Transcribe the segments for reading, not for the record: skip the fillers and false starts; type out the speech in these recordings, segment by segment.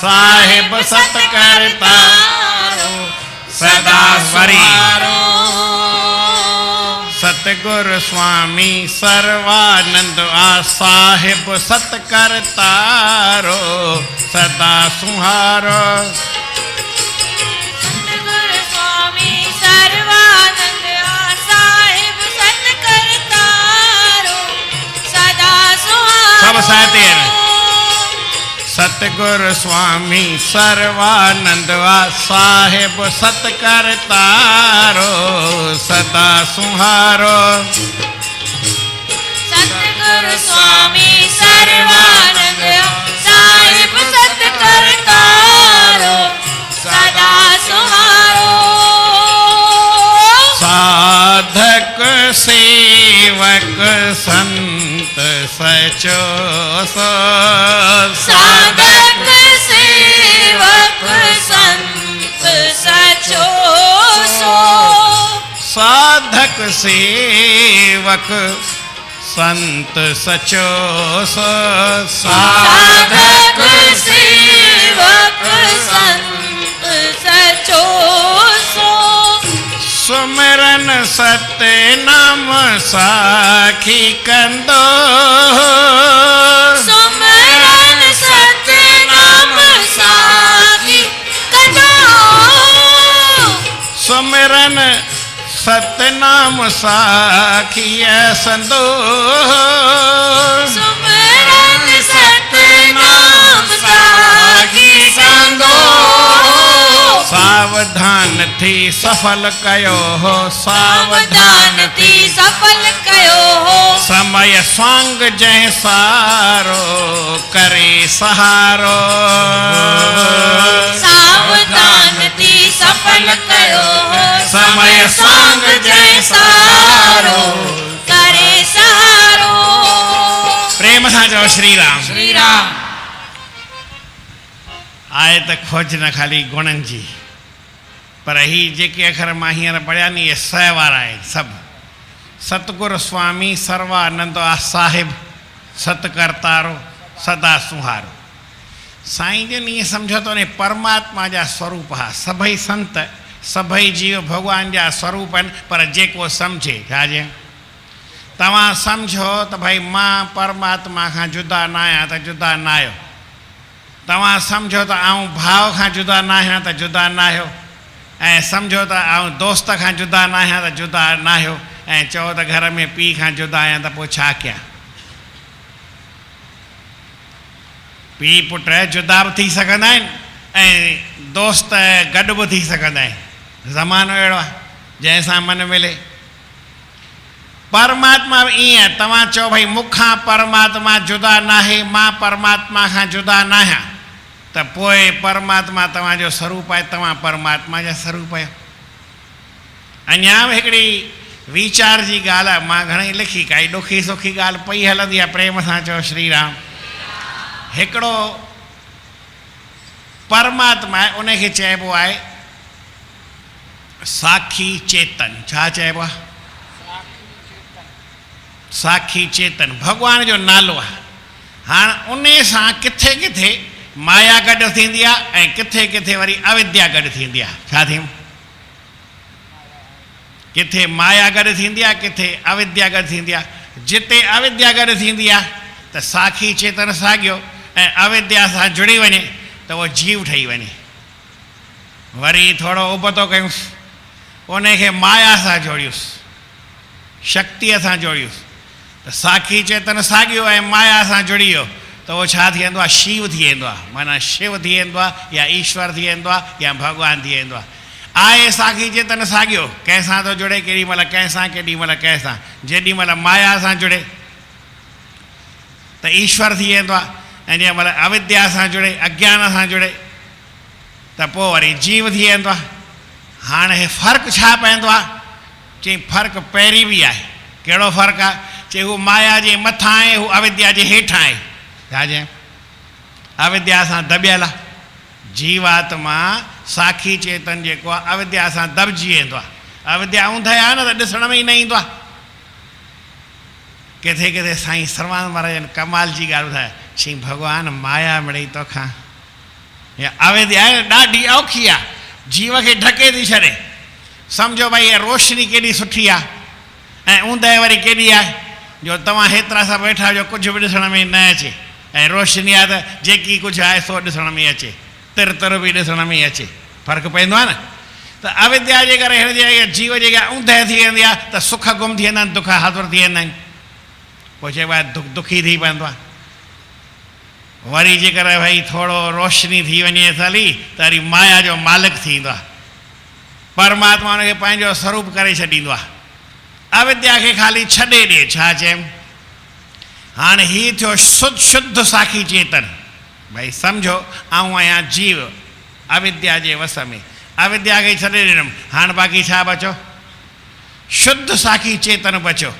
साहिब सत्कर्तारो सदा सुहारो। सतगुरु स्वामी सर्वानंद आ साहिब सत्कर्तारो सदा सुहारो। सतगुरु स्वामी सर्वानंद आ साहिब सत्कर्तारो सदा सुहारो। सब साथ हैं। सतगुरु स्वामी सर्वानंद आ साहिब सत्कर्तारो सदा सुहारो। सतगुरु स्वामी सर्वानंद साहिब सत्कर्तारो सदा सुहारो। साधक सेवक संत सचो सो। साधक सेवक संत सचो सो। साधक सेवक संत सचो सो। साधक सेवक संत सचो सो। सुमिरन सत्य नाम साखी कंदो। सुमिरन सत्य नाम साखी कंदो। सुमिरन सत्य नाम साखी संदो। सुमिरन सत्य नाम साखी संदो। सावधान थी सफल कयो हो। सावधान थी सफल कयो हो। समय स्वांग जय सारो करे सहारो। सावधान थी सफल कयो हो। समय स्वांग जय सारो करे सहारो। प्रेम सां चओ श्री राम। श्री राम। आए त खोज न खाली गुणन जी, पर ही जेके अखर मां हींअर पढ़िया नी, ये स वारा आहिनि सभु। सतगुरु स्वामी सर्वानंद आ साहिब सत्कर्तारो सदा सुहारो। साईं जन ईअं सम्झो त उन परमात्मा जा स्वरूप हा। सभई संत सभई जीव भॻवान जा स्वरूप आहिनि, पर जेको सम्झे छाजे। तव्हां सम्झो त भई मां परमात्मा खां जुदा न आहियां त जुदा न आहियो। तव्हां सम्झो त आऊं भाव खां जुदा न आहियां त जुदा न आहियो। ऐं सम्झो त आऊं दोस्त खां जुदा न आहियां त जुदा न आहियो। ऐं चओ त घर में पीउ खां जुदा आहियां त पोइ छा कयां। पीउ पुट जुदा बि थी सघंदा आहिनि ऐं दोस्त गॾु बि थी सघंदा आहिनि। ज़मानो अहिड़ो आहे जंहिंसां मन मिले। परमात्मा बि ईअं। तव्हां चओ भई मूंखां परमात्मा जुदा न आहे, मां परमात्मा खां जुदा न आहियां, त पोइ परमात्मा तव्हांजो स्वरूप आहे, तव्हां परमात्मा जा स्वरूप आहियो। अञा बि हिकिड़ी वीचार जी ॻाल्हि आहे, मां घणेई लिखी, काई ॾुखी सुखी ॻाल्हि पई हलंदी आहे। प्रेम सां चओ श्री राम। हिकिड़ो परमात्मा आहे, उनखे चइबो आहे साखी चेतन। छा चइबो आहे? साखी चेतन भॻवान जो नालो आहे। हाणे उन सां किथे किथे माया गॾु थींदी आहे ऐं किथे किथे वरी अविद्या गॾु थींदी आहे। छा थियूं? किथे माया गॾु थींदी आहे, किथे अविद्या गॾु थींदी आहे। जिते अविद्या गॾु थींदी आहे त साखी चेतन साॻियो ऐं अविद्या सां जुड़ी वञे त उहो जीव ठही वञे। वरी थोरो उबतो कयूंसि, उनखे माया सां जोड़ियुसि, शक्तिअ सां जोड़ियुसि त साखी चेतन साॻियो ऐं माया सां जुड़ी वियो त उहो छा थी वेंदो आहे? शिव थी वेंदो आहे। माना शिव थी वेंदो आहे या ईश्वर थी वेंदो आहे या भॻवानु थी वेंदो आहे। आहे साखी चेतन साॻियो, कंहिंसां थो जुड़े, केॾी महिल कंहिंसां, केॾी महिल कंहिंसां। जेॾी महिल माया सां जुड़े त ईश्वर थी वेंदो आहे ऐं जंहिं महिल अविद्या सां जुड़े, अज्ञान सां जुड़े त पोइ वरी जीव थी वेंदो आहे। हाणे हे फ़र्क़ु छा पवंदो आहे? चई फ़र्क़ु पहिरीं बि आहे। कहिड़ो फ़र्क़ु आहे? चई हू माया जे मथां आहे, हू अविद्या जे हेठां आहे। छाजे? अविद्या सां दॿियल आहे। जीवात्मा साखी चेतन जेको आहे अविद्या सां दॿिजी वेंदो आहे। अविद्या ऊंधे आहे न त ॾिसण में ई न ईंदो आहे। किथे किथे साईं सर्वानंद महाराज कमाल जी ॻाल्हि ॿुधाए, चई भॻवानु माया मिड़ई तोखां अविद्या ॾाढी औखी आहे, जीव खे ढके थी छॾे। सम्झो भई इहा रोशनी केॾी सुठी आहे ऐं ऊंदहि वरी केॾी आहे जो तव्हां हेतिरा सभु वेठा हुजो कुझु बि ॾिसण में न अचे, ऐं रोशनी आहे त जेकी कुझु आहे सो ॾिसण में अचे, तिर तिर बि ॾिसण में अचे, फ़र्क़ु पवंदो आहे न। त अविद्या जे करे हिन जे जीव जेका ऊंदहि थी वेंदी आहे त सुख गुम थी वेंदा आहिनि, दुख हाज़ुर थी वेंदा आहिनि, पोइ चइबो आहे दुखी थी पवंदो आहे। वरी जेकर भई थोरो रोशनी थी वञे थली त वरी माया जो मालिक थींदो आहे, परमात्मा हुनखे पंहिंजो स्वरूप करे छॾींदो आहे। अविद्या खे ख़ाली छॾे ॾे, छा चयमि हाणे हीअ थियो शुद्ध साखी चेतन। भई सम्झो आऊं आहियां जीव अविद्या जे वस में, अविद्या खे छॾे ॾिनमि, हाणे बाक़ी छा बचो? शुद्ध साखी चेतन बचो,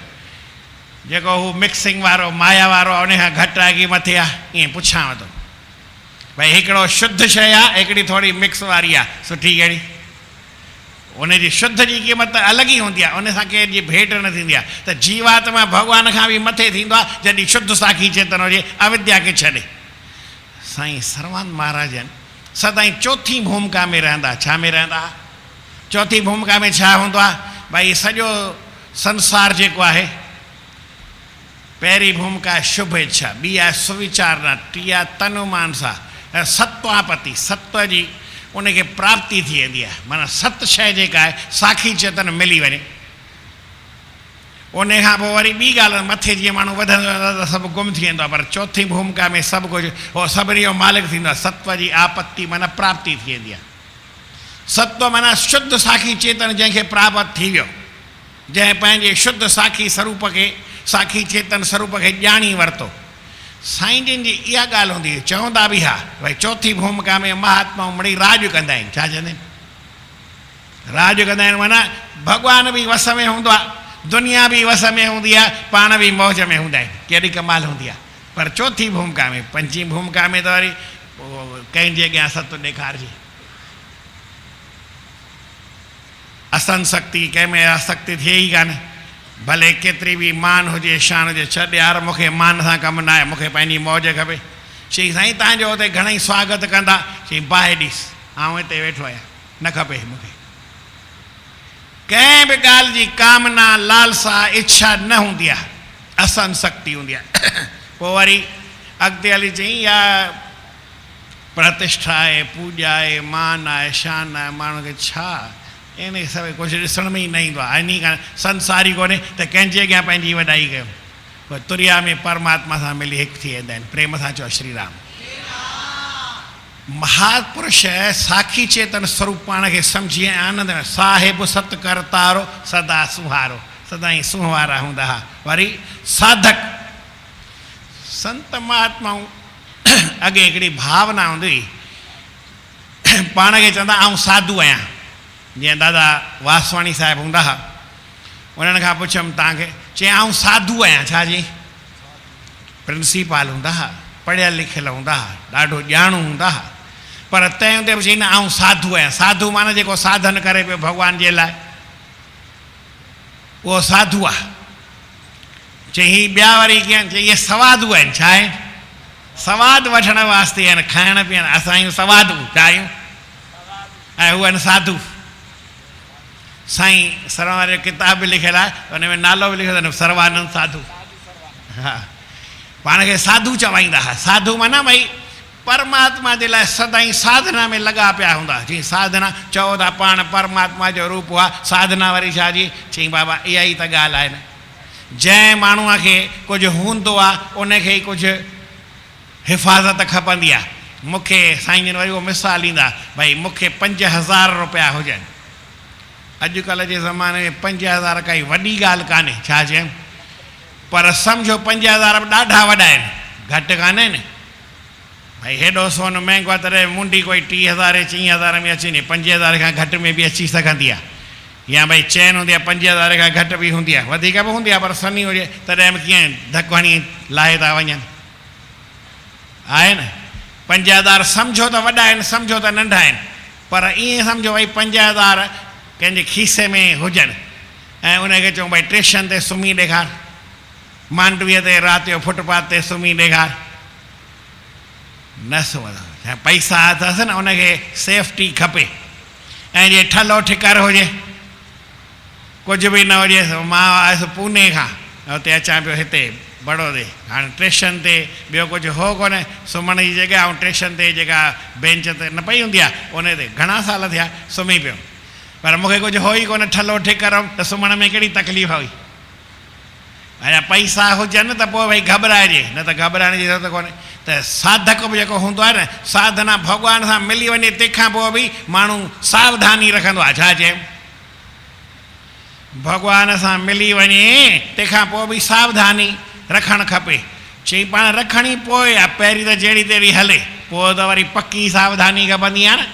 जेको हू मिक्सिंग वारो माया वारो आहे, उन खां घटि आहे की मथे आहे? ईअं पुछांव थो। भई हिकिड़ो शुद्ध शइ आहे, हिकिड़ी थोरी मिक्स वारी आहे, सुठी कहिड़ी? उनजी शुद्ध जी क़ीमत त अलॻि ई हूंदी आहे, उन सां कंहिंजी भेट न थींदी आहे। त जीवात्मा भॻवान खां बि मथे थींदो आहे जॾहिं शुद्ध साखी चेतन हुजे, अविद्या खे छॾे। साईं सर्वानंद महाराजन सदाईं चौथी भूमिका में रहंदा। छा में रहंदा? चौथी भूमिका में छा हूंदो आहे? भई सॼो संसार जेको आहे, पहिरीं भूमिका आहे शुभ इच्छा, ॿी आहे सुविचारना, टी आहे तनुमान सां, ऐं सत्वापति, सत्व जी उनखे प्राप्ति थी वेंदी आहे। माना सत शइ जेका आहे साखी चेतन मिली वञे, उन खां पोइ वरी ॿी ॻाल्हि मथे जीअं माण्हू वधंदो वेंदो त सभु गुम थी वेंदो आहे, पर चौथी भूमिका में सभु कुझु उहो सभिनी जो मालिक थींदो आहे। सत्व जी आपत्ति माना प्राप्ति थी वेंदी आहे। सत्व माना शुद्ध साखी चेतन जंहिंखे प्राप्त थी वियो, जंहिं पंहिंजे शुद्ध साखी स्वरूप खे, साखी चेतन स्वरूप खे ॼाणी वरितो। साईं जिन जी इहा ॻाल्हि हूंदी हुई, चवंदा बि हा भई चौथी भूमिका में महात्मा मिड़ी राज कंदा आहिनि। छा चवंदा आहिनि? राज कंदा आहिनि माना भॻवान बि वस में हूंदो आहे, दुनिया बि वस में हूंदी आहे, पाण बि मौज में हूंदा आहिनि, केॾी कमाल हूंदी आहे। पर चौथी भूमिका में, पंजी भूमिका में त वरी कंहिंजे अॻियां सत ॾेखारिजे। असंशक्ति कंहिंमें आसक्ति थिए ई कान, भले केतिरी बि मान हुजे, शान हुजे, छॾ यार मूंखे मान सां कमु न आहे, मूंखे पंहिंजी मौज खपे। चई साईं तव्हांजो हुते घणेई स्वागत कंदा, चई बाहि ॾिस आउं हिते वेठो आहियां, न खपे मूंखे। कंहिं बि ॻाल्हि जी कामना, लालसा, इच्छा न हूंदी आहे, असंशक्ति हूंदी आहे। पोइ वरी अॻिते हली चई या प्रतिष्ठा आहे, पूॼा आहे, मान आहे, शान आहे, माण्हू खे छा इन सभु कुझु ॾिसण में ई न ईंदो आहे। इन कान संसारी कोन्हे त कंहिंजे अॻियां पंहिंजी वॾाई कयो। पोइ तुरिया में परमात्मा सां मिली हिकु थी वेंदा आहिनि। प्रेम सां चओ श्री राम। महापुरुष साखी चेतन स्वरूप पाण खे सम्झी ऐं आनंद में साहिब सत कर तारो सदा सुहारो, सदाईं सुहारा हूंदा हुआ। वरी साधक संत महात्माऊं अॻे हिकिड़ी भावना हूंदी हुई, पाण खे चवंदा आउं साधू आहियां। जीअं दादा वासवाणी साहिबु हूंदा हुआ, उन्हनि खां पुछियमि तव्हांखे, चई आउं साधू आहियां। छा जी? प्रिंसिपाल हूंदा हुआ, पढ़ियल लिखियल हूंदा हुआ, ॾाढो ॼाणू हूंदा हुआ, पर तंहिं हूंदे बि चई न आउं साधू आहियां। साधू माना जेको साधन करे पियो भॻवान जे लाइ, उहो साधू आहे। चई हीअ ॿिया वरी कीअं? चई इहे सवादू आहिनि। छा आहे? सवादु वठण वास्ते आहिनि, खाइण पीअण। असां आहियूं सवादू, छा आहियूं? ऐं उहे आहिनि साधू। साईं सरवानंद जो किताब बि लिखियलु आहे, हुन में नालो बि लिखियलु आहे सर्वानंद साधू। हा, पाण खे साधू चवाईंदा हुआ। साधू माना भई परमात्मा जे लाइ सदाईं साधना में लॻा पिया हूंदा। जीअं साधना चओ था पाण परमात्मा जो रूप आहे, साधना वरी छा जी? चई बाबा इहा ई त ॻाल्हि आहे न। जंहिं माण्हूअ खे कुझु हूंदो आहे उनखे ई कुझु हिफ़ाज़त खपंदी आहे। मूंखे साईं जन वरी उहो मिसाल ॾींदा, भई मूंखे 5000 रुपया हुजनि। अॼुकल्ह जे ज़माने में 5000 काई वॾी ॻाल्हि कान्हे। छा चयमि? पर सम्झो 5000 बि ॾाढा वॾा आहिनि, घटि कान आहिनि। भई हेॾो सोन महांगो आहे, तॾहिं मुंडी कोई 30,000 40,000 में अची वञे, 5000 खां घटि में बि अची सघंदी आहे। या भई चैन हूंदी आहे 5000 खां घटि बि हूंदी आहे, वधीक बि हूंदी आहे, पर सनी हुजे तॾहिं बि कीअं धकु हणी लाहे था वञनि। आहे न? 5000 सम्झो त वॾा आहिनि, सम्झो त नंढा आहिनि, पर ईअं सम्झो भई 5000 कंहिंजे खीसे में हुजनि ऐं उनखे चऊं भई स्टेशन ते सुम्ही ॾेखार, मांडवीअ ते राति जो फुटपाथ ते सुम्ही ॾेखार, न सुम्हंदो। पैसा अथसि न उनखे सेफ्टी खपे ऐं जे ठलो ठिकर हुजे कुझु बि न हुजे। मां आयुसि पूने खां हुते अचां पियो हिते बड़ौदे, हाणे स्टेशन ते ॿियो कुझु हो कोन्हे, सुम्हण जी जॻह ऐं स्टेशन ते जेका बेंच ते न पई हूंदी आहे उन ते घणा साल थिया सुम्ही पियो, पर मूंखे कुझु हो ई कोन्हे ठलो ठिकर त सुम्हण में कहिड़ी तकलीफ़ हुई। अञा पैसा हुजनि त पोइ भई घबराइजे, न त घबराइण जी ज़रूरत कोन्हे। त साधक बि जेको हूंदो आहे न, साधना भॻवान सां मिली वञे तंहिंखां पोइ बि माण्हू सावधानी रखंदो आहे। छा चए? भॻवान सां मिली वञे तंहिंखां पोइ बि सावधानी रखणु खपे। चई पाण रखणी पोइ आहे, पहिरीं त जहिड़ी तहिड़ी हले, पोइ त वरी पकी सावधानी खपंदी आहे न,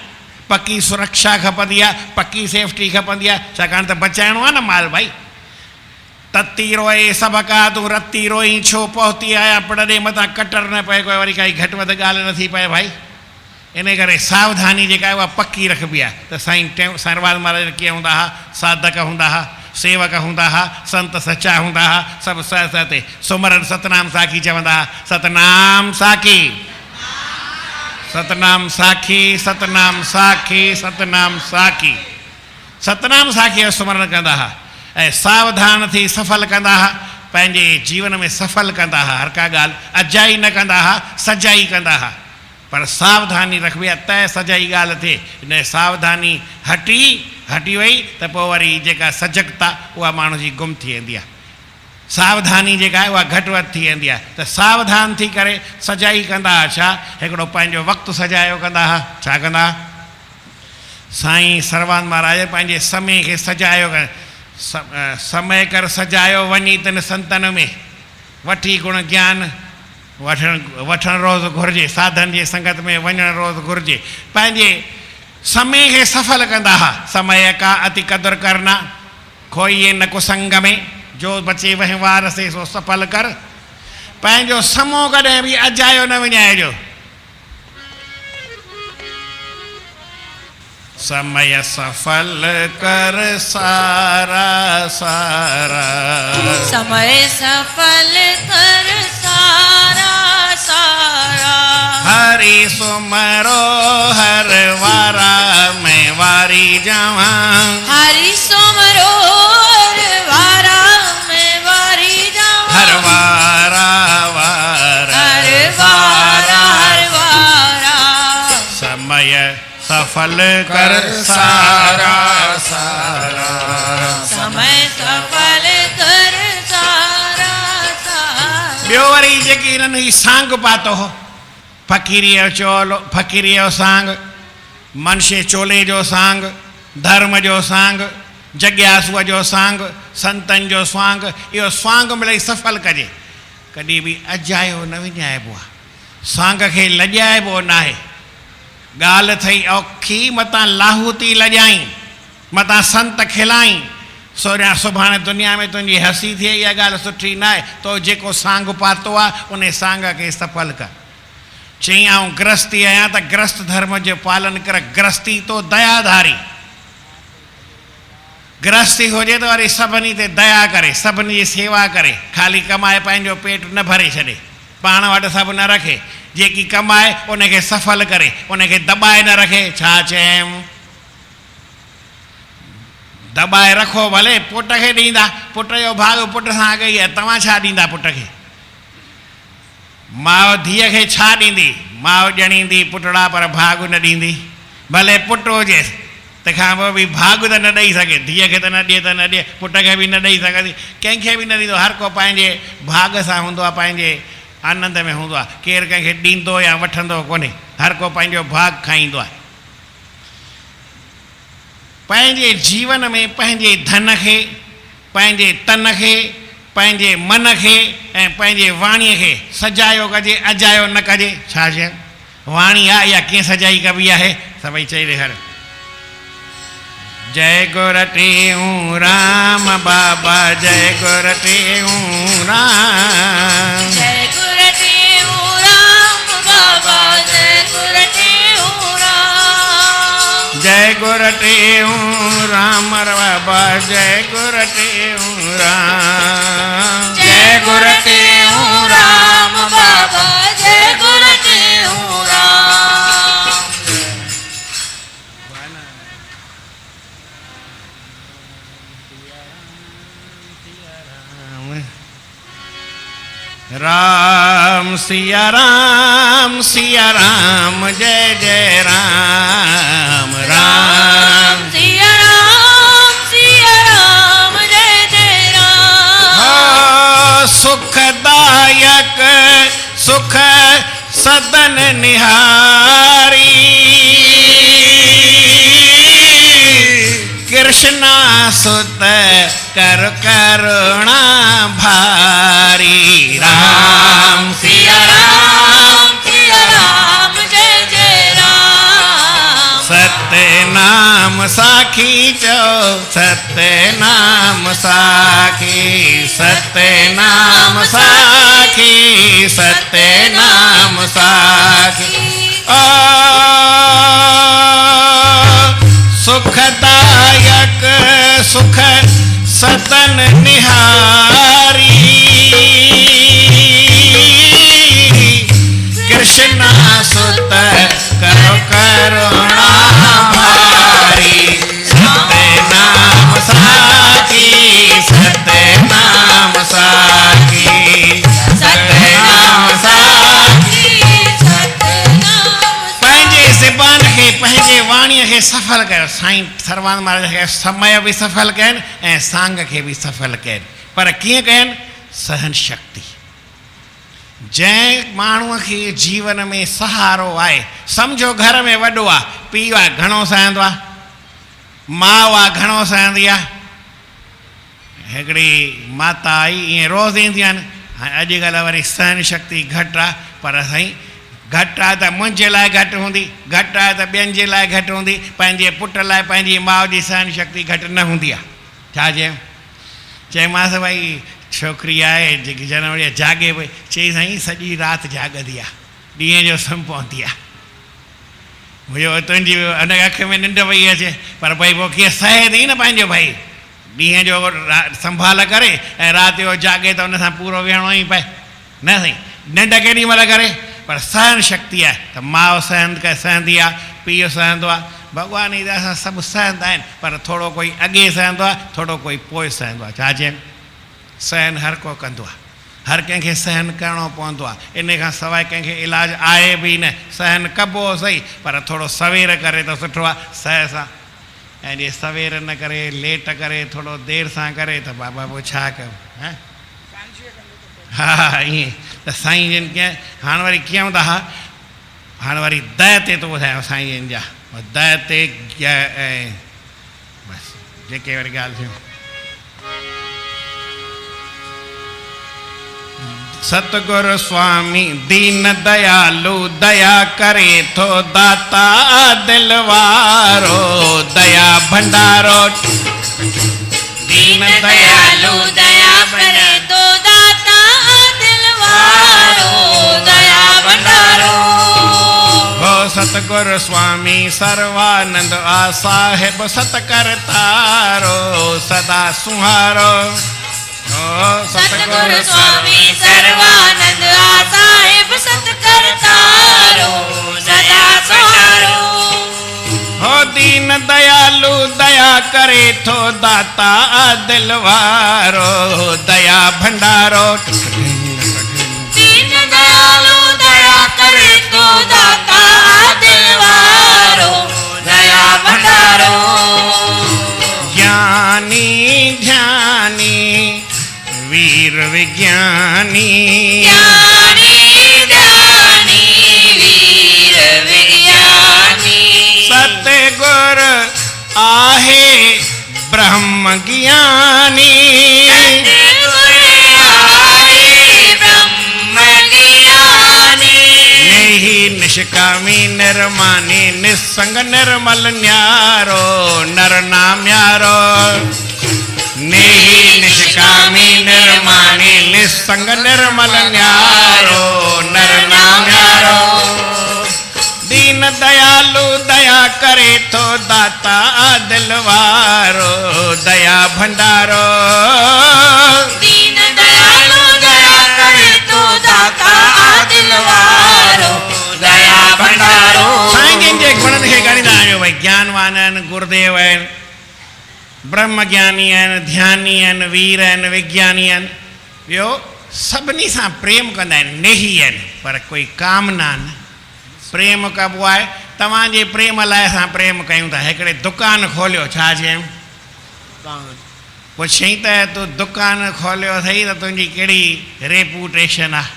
पकी सुरक्षा खपंदी आहे, पकी सेफ्टी खपंदी आहे, छाकाणि त बचाइणो आहे न माल। भाई तती रोए सभु का तूं रती रोई छो पहुती आया पिण ॾे मथां कटर न पए, कोई वरी काई घटि वधि ॻाल्हि नथी पए। भाई इन करे सावधानी जेका आहे उहा पकी रखबी आहे। त साईं सरवाल महाराज कीअं हूंदा हुआ? साधक हूंदा हुआ, सेवक हूंदा हुआ, संत सचा हूंदा हुआ, सभु ते सुमरन सतनाम साखी चवंदा हुआ। सतनाम साखी, सतनाम साखी, सतनाम साखी, सतनाम साखी, सतनाम साखी जो सुमरन कंदा हुआ ऐं सावधान थी सफल कंदा हुआ, पंहिंजे जीवन में सफल कंदा हुआ। हर का ॻाल्हि अजाई न कंदा हुआ, सजाई कंदा हुआ, पर सावधानी रखबी आहे त सजाई ॻाल्हि थिए। इन सावधानी हटी वई त पोइ वरी जेका सजगता उहा माण्हू जी गुम थी वेंदी आहे। सावधानी जेका आहे उहा घटि वधि थी वेंदी आहे। त सावधान थी करे सजाई कंदा हुआ। छा? हिकिड़ो पंहिंजो वक़्तु सजायो कंदा हुआ। छा कंदा? साईं सरवान महाराज पंहिंजे समय खे सजायो, समय कर सजायो वञी तिन संतन में, वठी गुण ज्ञान वठणु रोज़ घुरिजे, साधन जी संगत में वञणु रोज़ घुरिजे। पंहिंजे समय खे सफल कंदा हुआ। समय का अति कदुर करना, खोइए न कुसंग में, जो बचे वहिंवार से सो सफल कर। पंहिंजो समो कॾहिं बि अजायो न विञाइजो। समय सफल कर सारा सारा, समय सफल कर सारा सारा। हरि सुमरो हर वारा मैं वारी जावा, हरि सुमरो हर वारा मैं वारी जावा। हर वारा वारा, हर वारा हर वारा। समय सफल कर सारा सारा, समय सफल कर सारा सारा। ॿियो वरी जेकी इन्हनि ही सांग पातो हो, फ़कीरीअ जो सांग, मनशे चोले जो सांग, धर्म जो सांग, जग्यासूअ जो सांग, संतनि जो सांग। इहो सांग मिलई सफल कजे, कॾहिं बि अजायो न विञाइबो आहे, सांग खे लॼाइबो न आहे। ॻाल्हि थई औखी, मतां लाहूती लॼाई, मतां संत खिलाई, सोरियां सुभाणे दुनिया में तुंहिंजी हसी थिए, इहा ॻाल्हि सुठी न आहे। तो जेको सांग पातो आहे उन सांग खे सफल कर। चई आऊं गृहस्थी आहियां त गृहस्थ धर्म जो पालन कर। गृहस्थी तो दयाधारी, गृहस्थी हुजे त वरी सभिनी ते दया करे, सभिनी जी सेवा करे, ख़ाली कमाए पंहिंजो पेट न भरे छॾे, पाण वटि सभु न रखे, जेकी कमाए उनखे सफल करे, उनखे दॿाए न रखे। छा चयमि? दॿाए रखो भले, पुट खे ॾींदा, पुट जो भाग पुट सां अॻई आहे, तव्हां छा ॾींदा पुट खे? माउ धीअ खे छा ॾींदी? माउ ॼणींदी पुटड़ा, पर भाग न ॾींदी। भले पुट हुजेसि, तंहिंखां पोइ बि भाग त न ॾेई सघे, धीअ खे त न ॾिए त न ॾिए, पुट खे बि न ॾेई सघंदी, कंहिंखे बि न ॾींदो। हर को पंहिंजे भाग सां हूंदो आहे, पंहिंजे आनंद में हूंदो आहे। केरु कंहिंखे ॾींदो या वठंदो कोन्हे, हर को पंहिंजो भाग खाईंदो आहे। पंहिंजे जीवन में पंहिंजे धन खे, पंहिंजे तन खे, पंहिंजे मन खे ऐं पंहिंजे वाणीअ खे सजायो कजे, अजायो न कजे। छा चए? वाणी आहे या कीअं सजाई कबी आहे? सभई चई ॾेखार। जय गुर टेऊं राम बाबा, जय गुर टेऊं राम, जय गुर टेऊं राम बाबा, जय गुर टेऊं राम। जय गुर टेऊं राम बाबा, जय गुर टेऊं राम। जय गुर टेऊं राम बाबा, जय गुर टेऊं राम। सिया राम जय जय राम राम सिया राम जय जय राम। सुखदायक सुख सदन निहारी कृष्णा सुत कर करुणा भारी राम सिया राम जय जय राम। सत्य नाम साखी चो सत्य नाम साखी सत्य नाम साखी सत्य नाम साखी सुखदायक सुख सदन निहारी कृष्णा सुत करो करुणा भारी सत्य नाम साखी सत्य नाम साखी सत्य नाम साखी पंहिंजे ज़बान खे पंहिंजे वाणीअ खे सफल कयो। साईं सर्वानंद महाराज खे समय बि सफल कयनि ऐं सांग खे बि सफल कयनि, पर कीअं कयनि? सहन शक्ति। जंहिं माण्हूअ खे जीवन में सहारो आहे, सम्झो घर में वॾो आहे, पीउ आहे घणो सहंदो आहे, माउ आहे घणो सहंदी आहे। हिकिड़ी माता आई ईअं रोज़ ईंदियूं आहिनि, हाणे अॼुकल्ह वरी सहन शक्ति घटि आहे, पर साईं घटि आहे त मुंहिंजे लाइ घटि हूंदी, घटि आहे त ॿियनि जे लाइ घटि हूंदी, पंहिंजे पुट लाइ पंहिंजी माउ जी सहन शक्ति घटि न हूंदी आहे। छा चयऊं? चयोमांसि भई छोकिरी आहे जेकी जनम ॾींहुं जाॻे पई, चई साईं सॼी राति जाॻंदी आहे, ॾींहं जो सुम्ही पवंदी आहे। मुंहिंजो तुंहिंजी हुन अख में निंड पई अचे, पर भई पोइ कीअं सहे थी न पंहिंजो भई ॾींहं जो संभाल करे ऐं राति जो जाॻे त हुन सां पूरो विहणो ई पए न साईं। निंड केॾी महिल करे, पर सहन शक्ति आहे त माउ सहंदी आहे, पीउ सहंदो आहे, भॻवान जी दया सां सभु सहंदा आहिनि, पर थोरो कोई अॻे सहंदो आहे, थोरो कोई पोइ सहंदो आहे। छा चयनि? सहन हर को कंदो आहे, हर कंहिंखे सहन करिणो पवंदो आहे, इन खां सवाइ कंहिंखे इलाजु आहे बि न। सहन कबो सही, पर थोरो सवेर करे त सुठो आहे सह सां, ऐं जे सवेर न करे लेट करे थोरो देरि सां करे त बाबा पोइ छा कयूं? हा ईअं त साईं जन कीअं हाणे वरी कीअं हूंदा हुआ, हाणे वरी दह ते थो ॿुधायांव साईं जन जा दह ते ऐं बसि जेके वरी ॻाल्हि थियूं। सतगुरु स्वामी दीन दयालु दया करे थो दाता दिल वारो दया भंडारो दीन दयालु दया करे तो दाता दिल वारो दया भंडारो। हो सतगुरु स्वामी सर्वानंद आ साहिब सतकरतारो सदा सुहारो। सतगुरु स्वामी सर्वानंद आ साहिब सतकरतारो सदा सुहारो। हो दीन दयालु दया करे थो दाता दिल वारो दया भंडारो। दीन दयालु दया करे तो दाता दिल वारो दया भंडारो। ज्ञानी ध्यानी वीर विज्ञानी ज्ञानी ध्यानी वीर विज्ञानी। सतगुर आहे ब्रह्म ज्ञानी नेहि निष्कामी निर्मानी निस्संग निर्मल न्यारो नर नाम न्यारो। नेहि निष्कामी निर्मानी निस्संग निर्मल न्यारो नर नाम न्यारो। दीन दयालु दया करे तो दाता दिल वारो दया भंडारो। दीन दयालु दया करे तो दाता दिल वारो दया भंडारो। साईं जन जे गुणनि खे ॻणींदा आहियूं भई ज्ञानवान आहिनि, गुरुदेव आहिनि, ब्रह्म ज्ञानी आहिनि, ध्यानी आहिनि, वीर आहिनि, विज्ञानी आहिनि। ॿियो सभिनी सां प्रेम कंदा आहिनि, नेही आहिनि, पर कोई कामना न। प्रेम कबो आहे, तव्हांजे प्रेम लाइ असां प्रेम कयूं था। हिकिड़े दुकानु खोलियो, छा चयऊं? पुछई त तूं दुकानु खोलियो अथई त तुंहिंजी कहिड़ी रेपूटेशन आहे?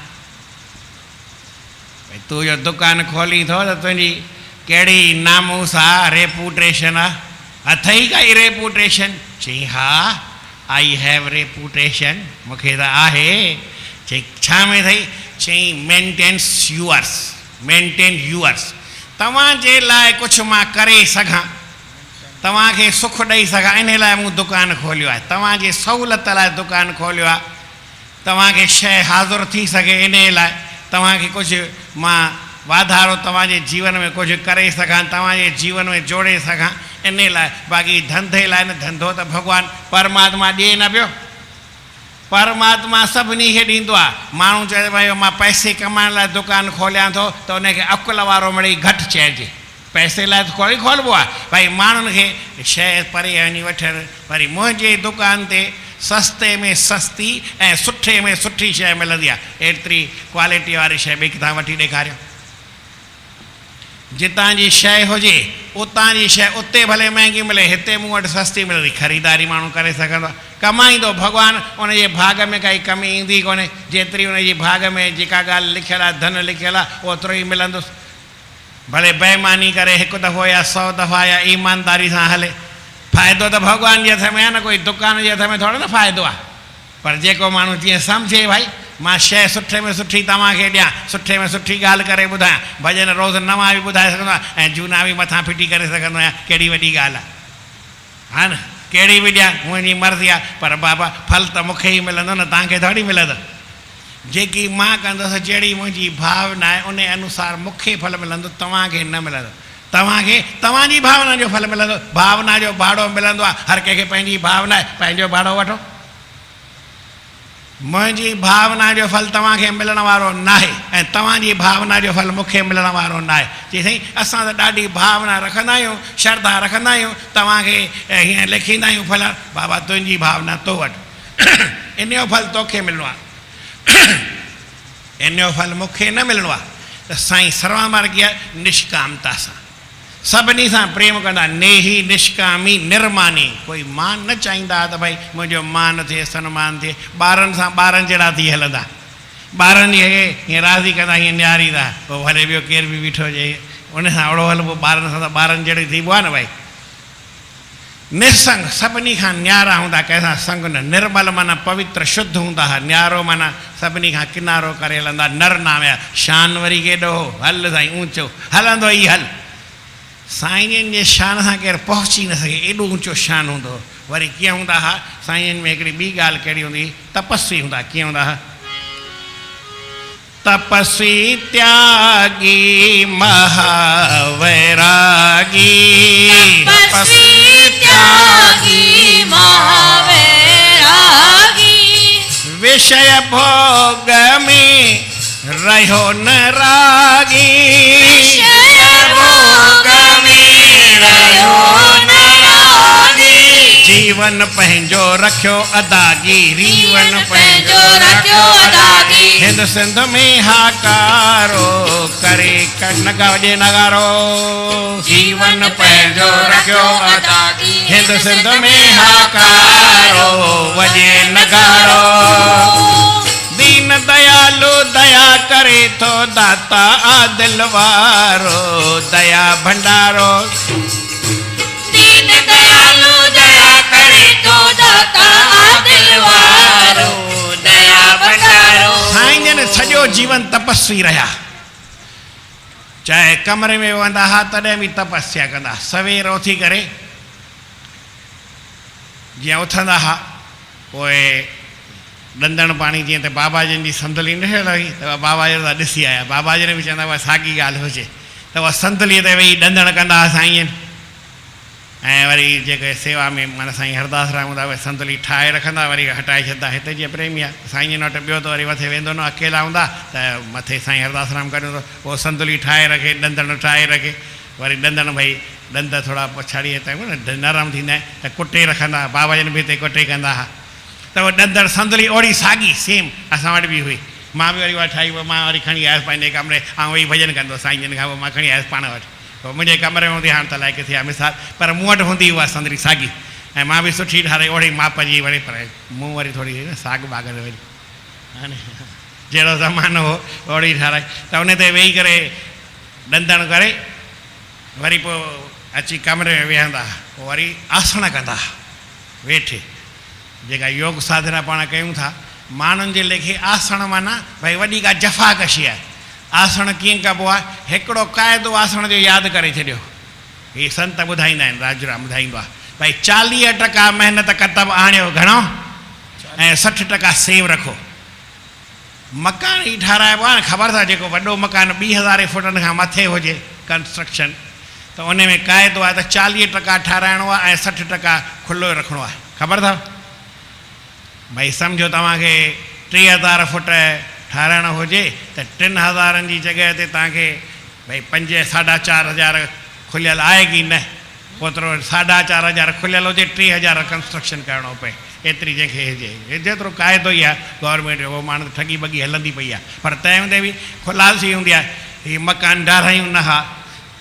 भई तूं जो दुकानु खोली थो त तुंहिंजी कहिड़ी नामूस आहे, रेपूटेशन आहे? अथई काई रेपूटेशन? चई हा, आई हैव रेपूटेशन, मूंखे त आहे। चई छा में अथई? चई मेंटेन्स यूअर्स, मेंटेन यूअर्स। तव्हांजे लाइ कुझु मां करे सघां, तव्हांखे सुख ॾेई सघां, इन लाइ मूं दुकानु खोलियो आहे। तव्हांजे सहूलियत लाइ दुकानु खोलियो आहे, तव्हांखे शइ हाज़ुरु थी सघे इन लाइ, तव्हांखे कुझु मां वाधारो तव्हांजे जीवन में कुझु करे सघां, तव्हांजे जीवन में जोड़े सघां, इन लाइ। बाक़ी धंधे लाइ न, धंधो त भॻवानु परमात्मा ॾिए न पियो। परमात्मा सभिनी खे ॾींदो आहे। माण्हू चए भई मां पैसे कमाइण लाइ दुकानु खोलियां थो त उनखे अकुल वारो मिड़ई घटि चइजे। पैसे लाइ त खोली खोलिबो आहे, भई माण्हुनि खे शइ परे वञी वठनि, वरी मुंहिंजे दुकान ते सस्ते में सस्ती ऐं सुठे में सुठी शइ मिलंदी आहे। एतिरी क्वालिटी वारी शइ ॿई किथां वठी ॾेखारियो। जितां जी शइ हुजे उतां जी शइ उते भले महांगी मिले, हिते मूं वटि सस्ती मिलंदी, ख़रीदारी माण्हू करे सघंदो आहे। कमाईंदो भॻवानु, उनजे भाग में काई कमी ईंदी कोन्हे। जेतिरी उनजी भाग में जेका ॻाल्हि लिखियलु आहे, धन लिखियलु आहे, ओतिरो ई मिलंदुसि। भले बेईमानी करे हिकु दफ़ो या 100 दफ़ा या ईमानदारी सां हले, फ़ाइदो त भॻवान जे हथ में आहे न, कोई दुकान जे हथ में थोरो न फ़ाइदो आहे। पर जेको माण्हू जीअं सम्झे भाई मां शइ सुठे में सुठी तव्हांखे ॾियां, सुठे में सुठी ॻाल्हि करे ॿुधायां, भॼन रोज़ु नवां बि ॿुधाए सघंदो आहियां ऐं झूना बि मथां फिटी करे सघंदो आहियां, कहिड़ी वॾी ॻाल्हि आहे, हा न? कहिड़ी बि ॾियां, मुंहिंजी मर्ज़ी आहे, पर बाबा फल त मूंखे ई मिलंदो न, तव्हांखे थोरी मिलंदो। जेकी मां कंदुसि, जहिड़ी मुंहिंजी भावना आहे उन अनुसार मूंखे फल मिलंदो, तव्हांखे न मिलंदो। तव्हांखे तव्हांजी भावना जो फल मिलंदो। भावना जो भाड़ो मिलंदो आहे, हर कंहिंखे पंहिंजी भावना आहे, पंहिंजो भाड़ो वठो। मुंहिंजी भावना जो फल तव्हांखे मिलण वारो न आहे ऐं तव्हांजी भावना जो फल मूंखे मिलण वारो न आहे। चई साईं असां त ॾाढी भावना रखंदा आहियूं, श्रद्धा रखंदा आहियूं, तव्हांखे हीअं लिखींदा आहियूं फल, बाबा तुंहिंजी भावना तो वटि, इन जो फल तोखे मिलणो आहे, इन जो फल मूंखे न मिलणो आहे। त साईं सर्वमार्गी आहे निष्कामता सां, सभिनी सां प्रेम कंदा, नेही निष्कामी निर्मानी। कोई मान न चाहींदा त भई मुंहिंजो मान थिए, सन्मान थिए। ॿारनि सां ॿारनि जहिड़ा थी हलंदा, ॿारनि खे हीअं राज़ी कंदा, हीअं निहारींदा, पोइ भले ॿियो केरु बि बीठो हुजे उन सां अहिड़ो हलबो, ॿारनि सां त ॿारनि जहिड़ी थीबो आहे न भई। निसंग, सभिनी खां न्यारा हूंदा, कंहिंसां संग न। निर्मल माना पवित्र शुद्ध हूंदा हुआ, न्यारो माना सभिनी खां किनारो करे हलंदा। नर नाम आहे, शान वरी केॾो हो, हल साईं ऊंचो हलंदो ई हल। साईं जे शान सां केरु पहुची न सघे, एॾो ऊंचो शान हूंदो। वरी कीअं हूंदा हुआ साईं में? हिकिड़ी ॿी ॻाल्हि कहिड़ी हूंदी? तपस्वी हूंदा। कीअं हूंदा हुआ? तपस्वी त्यागी महावैरागी, तपस्वी त्यागी महावैरागी, विषय भोग में रहो न रागी, विषय भोग में रहो न रागी, जीवन पंहिंजो रखियो अदागी, जीवन पंहिंजो रखियो अदागी, हिंद सिंध में हाकारो करे नगा वॼे नगारो, जीवन पंहिंजो रखियो अदागी, हिंद सिंध में हाकारो वॼे नगारो। दीन दयालु दया करे थो दाता आदिल वारो, दया भंडारो। दीन दयालु दया करे थो दाता आदिल वारो, दया भंडारो। साईं जन सॼो जीवन तपस्वी रहिया, चाहे कमरे में वेंदा हुआ तॾहिं बि तपस्या कंदा। सवेर उथी करे जीअं उथंदा हुआ, पोइ ॾंदण पाणी, जीअं त बाबा जन जी संदली न लॻी त बाबा जन ॾिसी आया, बाबा जन बि चवंदा हुआ साॻी ॻाल्हि हुजे त उहा संदलीअ ते वेही ॾंदण कंदा हुआ साईं। ऐं वरी जेके सेवा में माना साईं हरदास राम हूंदा उहे संदली ठाहे रखंदा, वरी हटाए छॾंदा। हिते जीअं प्रेमी आहे साईं जन वटि ॿियो त वरी मथे वेंदो न, अकेला हूंदा त मथे साईं हरदास राम करे पोइ संदली ठाहे रखे, ॾंदण ठाहे रखे, वरी ॾंदण भई ॾंद थोरा पछाड़ीअ ताईं न नरम थींदा आहिनि त कुटे रखंदा। बाबा जन बि हिते कुटे कंदा हुआ। त उहो ॾंदड़ संदली ओड़ी साॻी सेम असां वटि बि हुई। मां बि वरी उहा ठाही, मां वरी खणी आयुसि पंहिंजे कमरे, ऐं वही भॼन कंदो साईं जन खां पोइ मां खणी आयुसि पाण वटि। पोइ मुंहिंजे कमरे में हूंदी, हाणे त अलाए किथे आहे मिसाल, पर मूं वटि हूंदी उहा संदरी साॻी, ऐं मां बि सुठी ठाहे ओड़ी माप जी वरी, पर मूं वरी थोरी साॻ बाॻ वरी हा न जहिड़ो ज़मानो हो ओड़ी ठाराए। त उन ते वेही करे ॾंदण करे वरी पोइ अची कमरे में वेहंदा, पोइ वरी आसन कंदा वेठे, जेका योग साधना पाण कयूं था माण्हुनि जे लेखे आसन माना भई वॾी का जफ़ाकशी आहे। आसन कीअं कबो आहे, हिकिड़ो क़ाइदो आसन जो यादि करे छॾियो। हीअ संत ॿुधाईंदा आहिनि, राजूराम ॿुधाईंदो आहे भई 40% महिनत कतब आणियो घणो ऐं 60% सेव रखो। मकान ई ठाराइबो आहे न, ख़बर अथव जेको वॾो मकान 2000 फुटनि खां मथे हुजे कंस्ट्रक्शन, त उन में क़ाइदो आहे त 40% ठाराइणो आहे ऐं 60% खुलो रखिणो आहे। ख़बर अथव भई सम्झो तव्हांखे 3000 फुट ठाराइणो हुजे त 3000 जी जॻह ते तव्हांखे भई 5-4.5 खुलियल आहे की न, ओतिरो 4.5 खुलियल हुजे, 3000 कंस्ट्रक्शन करिणो पए, एतिरी जंहिंखे हुजे। जेतिरो क़ाइदो ई आहे गवर्नमेंट जो, उहो माण्हू ठगी बगी हलंदी पई आहे, पर तंहिं हूंदे बि खुलासी हूंदी आहे। हीअ मकान ॾारायूं न हा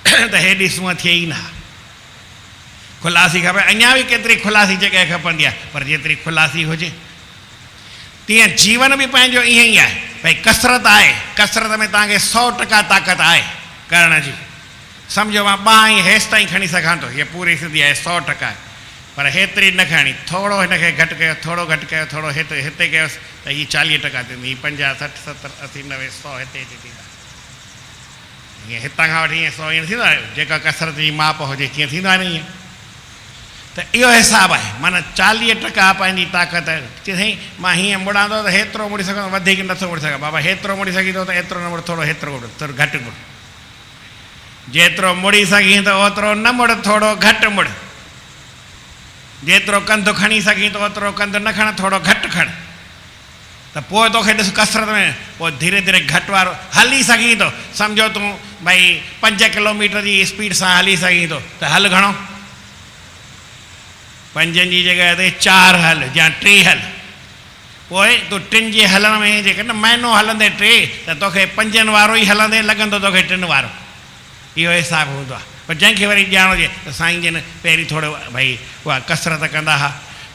त हेॾी सूंहं थिए ई न हा, खुलासी खपे। अञा बि केतिरी खुलासी जॻह खपंदी आहे, पर जेतिरी खुलासी हुजे। तीअं जीवन बि पंहिंजो ईअं ई आहे भई कसरत आहे, कसरत में तव्हांखे 100% ताक़त आहे करण जी। सम्झो मां 2 हेसि ताईं खणी सघां थो, हीअ पूरी सिधी आहे 100% आहे, पर हेतिरी न खणी, थोरो हिनखे घटि कयो, थोरो घटि कयो, थोरो हिते कयोसि त हीअ 40% थींदी, 50, 60, 70, 80, 90, 100 हिते हिते थींदा। हीअं हितां खां वठी ईअं 100 ईअं थींदो आहे, जेका कसरत जी माप हुजे कीअं थींदो आहे न ईअं। त इहो हिसाबु आहे, माना 40% पंहिंजी ताक़त साईं मां हीअं मुड़ांदो त हेतिरो मुड़ी सघां, वधीक नथो मुड़ी सघां। बाबा हेतिरो मुड़ी सघी थो त एतिरो न मुड़, थोरो हेतिरो मुड़, थोरो घटि मुड़। जेतिरो मुड़ी सघीं त ओतिरो न मुड़, थोरो घटि मुड़। जेतिरो कंधु खणी सघीं त ओतिरो कंधु न खण, थोरो घटि खण। त पोइ तोखे ॾिस कसरत में पोइ धीरे धीरे घटि वारो हली सघीं थो। सम्झो तूं भई 5 किलोमीटर जी स्पीड सां हली सघीं थो त हल घणो, 5 जी जॻह ते 4 हल या 3 हल। पोइ तूं 3 जे हलण में जेके न महीनो हलंदे 3 त तोखे 5 वारो ई हलंदे लॻंदो तोखे 3 वारो। इहो हिसाबु हूंदो आहे। पर जंहिंखे वरी ॼाण हुजे त साईं जन पहिरीं थोरो भई उहा कसरत कंदा हुआ,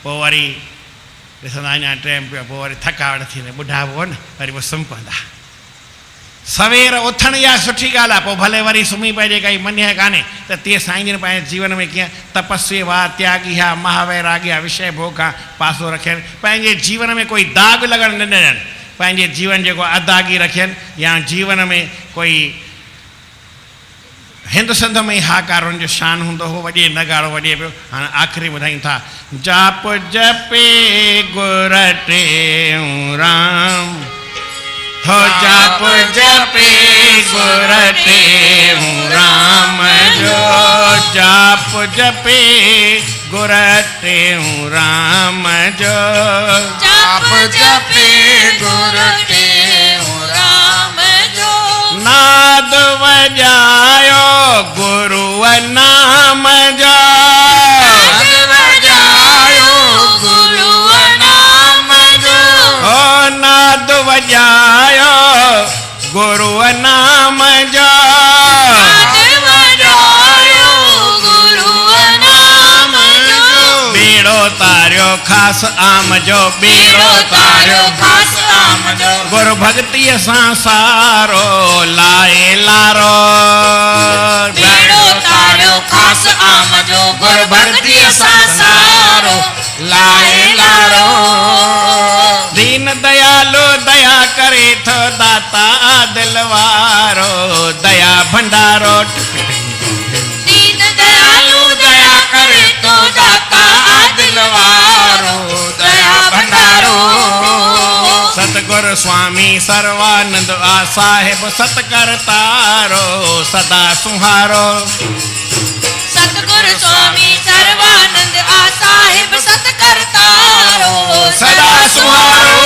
पोइ वरी ॾिसंदा अञा टाइम पियो, पोइ वरी थकावट थींदी, ॿुढा पोइ न वरी पोइ सुम्ही पवंदा। सवेर उथण इहा सुठी ॻाल्हि आहे, पोइ भले वरी सुम्ही पइजे, काई मञे कान्हे। त तीअं साईं जन पंहिंजे जीवन में कीअं तपस्वी हुआ, त्यागी हुआ, महावैरागी हुआ, विषय भोग खां पासो रखियनि, पंहिंजे जीवन में कोई दाग लॻण न ॾियनि, पंहिंजे जीवन जेको अदागी रखियनि, या जीवन में कोई हिंद सिंध में ई हाकारुनि जो शान हूंदो हो, वॼे नगाड़ो वॼे पियो। हाणे आख़िरी ॿुधायूं था, जाप जपे गुर टेऊं राम, हो जाप जपे गुर टेऊं राम जो, जाप जपे गुर टेऊं राम जो, जाप जपे गुर टेऊं राम जो, नाद वजायो गुरु नाम जो, नाद वजायो गुरु नाम जो, ओ नाद वजायो गुरु नाम जो, नाद वजायो गुरु नाम जो, बेड़ो तारियो खास आम जो, बेड़ो तारियो खास आम जो, गुरु भक्तीअ सां सारो लाए लारो, बेड़ो तारियो खास आम जो, गुरु भक्तीअ सां सारो लाए लारो। दीन दयालो दया करे थो दाता दिल वारो, दया भंडारो, दीन दयालु दया करे तो दाता दिल वारो, दया भंडारो। सतगुरु स्वामी सर्वानंद आ साहिब सतकरतारो, सदा सुहारो, सतगुरु स्वामी सर्वानंद आ साहिब सतकरतारो, सदा सुहारो।